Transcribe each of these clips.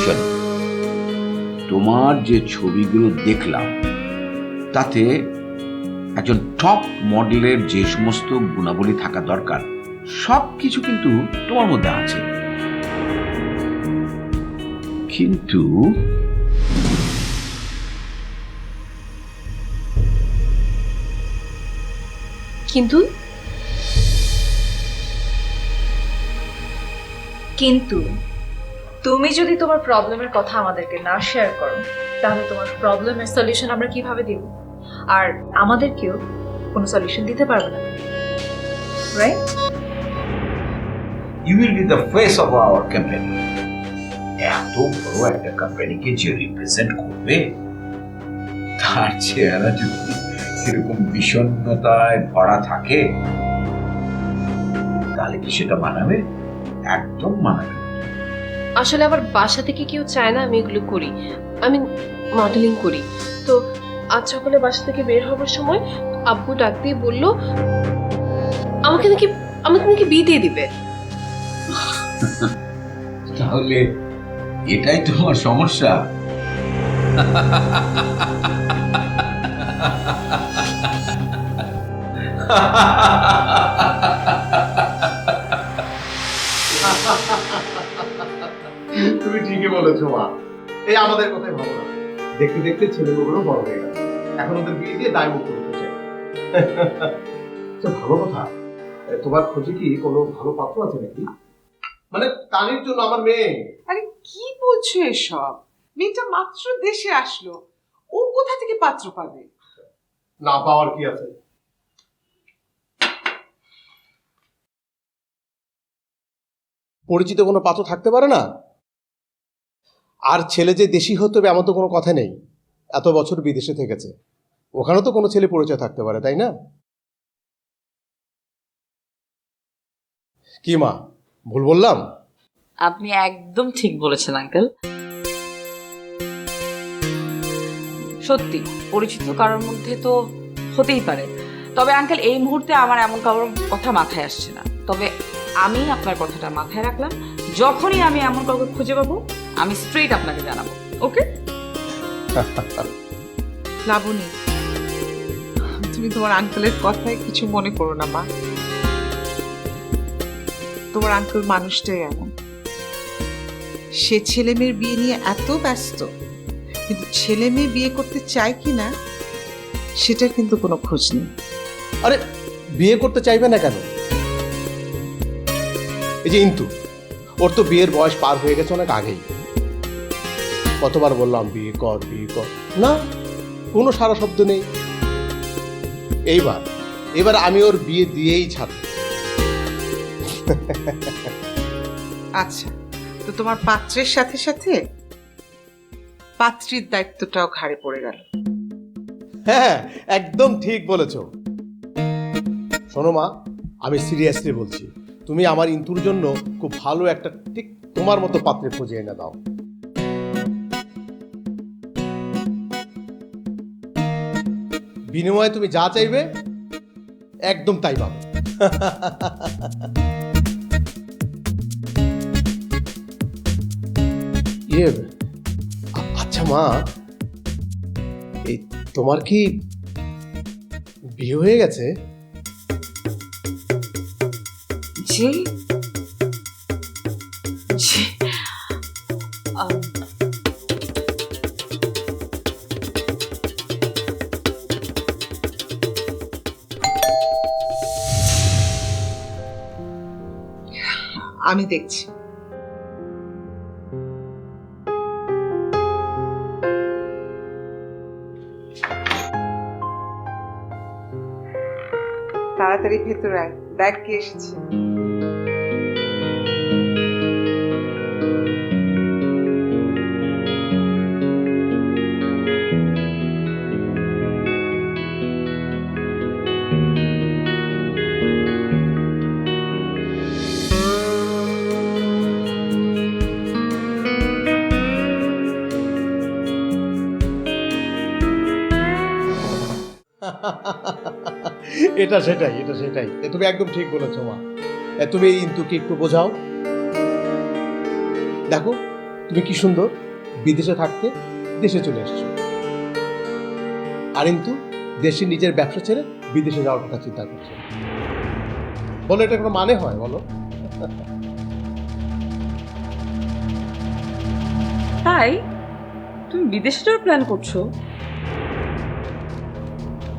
Vision. তোমার যে ছবিগুলো দেখলাম তাতে একজন টপ মডেলের যে সমস্ত গুণাবলী থাকা দরকার সব কিছু কিন্তু তোমার মধ্যে আছে, কিন্তু কিন্তু কিন্তু তুমি যদি তোমার প্রবলেমের কথা আমাদেরকে না শেয়ার করো তাহলে তোমার প্রবলেমের সলিউশন আমরা কিভাবে দিব? আর আমাদেরকেও কোনো সলিউশন দিতে পারবে না, right? You will be the face of our company. এত বড় একটা কোম্পানিকে যে রিপ্রেজেন্ট করবে তার চেহারা যদি এরকম বিষণ্ণতায় ভরা থাকে তাহলে কি সেটা মানাবে? একদম মানাবে না। আসলে আবার বাসা থেকে কেউ চায় না আমি এগুলো করি, আমি মডেলিং করি। তো আজ সকালে বাসা থেকে বের হবার সময় আব্বু ডাক দিয়ে বললো আমাকে নাকি বিয়ে দিয়ে দিবে। তাহলে এটাই তোমার সমস্যা? তুমি ঠিকই বলেছো মা, এই আমাদের কথাই ভাবো না। দেখতে দেখতে ছেলেগুলো বড় হয়ে গেছে, এখন ওদের বিয়ে দিয়ে দায় মুক্ত করতে চাই। তো ভালো কথা, তোমার খোঁজে কি কোনো ভালো পাত্র আছে নাকি? মানে তানির জন্য আমার মেয়ে। আরে কি বলছো এসব? মেয়েটা মাত্র দেশে আসলো, ও কোথা থেকে পাত্র পাবে? না পাওয়ার কি আছে? পরিচিত কোনো পাত্র থাকতে পারে না? আর ছেলে যে দেশি হতে হবে এমন তো কোনো কথা নেই। এত বছর বিদেশে থেকেছে, ওখানেও তো কোনো ছেলে পরিচয় থাকতে পারে, তাই না? কি মা, ভুল বললাম? আপনি একদম ঠিক বলেছেন আঙ্কেল। সত্যি পরিচিত কারোর মধ্যে তো হতেই পারে, তবে আঙ্কেল এই মুহূর্তে আমার এমন কারোর কথা মাথায় আসছে না। তবে আমি আপনার কথাটা মাথায় রাখলাম, যখনই আমি এমন কাউকে খুঁজে পাবো আমি স্ট্রেট আপনাকে জানাবো। ওকে? লাবণী, তুমি তোমার আঙ্কেলের কথায় কিছু মনে করো না মা। তোমার আঙ্কেল মানুষটাই এমন, সে ছেলে মেয়ের বিয়ে নিয়ে এত ব্যস্ত, কিন্তু ছেলে মেয়ে বিয়ে করতে চায় কি না সেটার কিন্তু কোনো খোঁজ নেই। আরে বিয়ে করতে চাইবে না কেন? এই যে ইন্তু, ওর তো বিয়ের বয়স পার হয়ে গেছে অনেক আগেই। কতবার বললাম বিয়ে কর বিয়ে কর, না কোনো সারা শব্দ নেই। এবার আমি ওর বিয়ে দিয়েই ছাড়ব। আচ্ছা, তো তোমার পাত্রের সাথে সাথে পাত্রীর দায়িত্বটাও ঘাড়ে পড়ে গেল। হ্যাঁ, একদম ঠিক বলেছ। শোনো মা, আমি সিরিয়াসলি বলছি, তুমি আমার ইন্তুর জন্য খুব ভালো একটা ঠিক তোমার মতো পাত্রে খুঁজে এনে দাও। বিনিময়ে তুমি যা চাইবে একদম তাই পাবে। আচ্ছা মা, এই তোমার কি বিয়ে হয়ে গেছে? জি জি, আমি দেখছি। তাড়াতাড়ি ভেতরে আয়, দেখ কে এসেছে। এটা সেটাই। তুমি একদম ঠিক বলেছো মা। তুমি এই ইন্তুকে একটু বোঝাও। দেখো, তুমি কি সুন্দর বিদেশে থাকতে দেশে চলে এসছো, আর কিন্তু দেশে নিজের ব্যবসা ছেড়ে বিদেশে যাওয়ার কথা চিন্তা করছো। বলো এটা কোনো মানে হয় বলো? তাই তুমি বিদেশে যাওয়ার প্ল্যান করছো?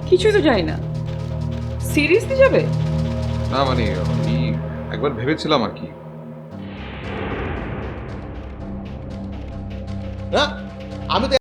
কিছুই তো জানি না, সিরিয়াসলি যাবে? না মানে আমি একবার ভেবেছিলাম আর কি। না আমি তো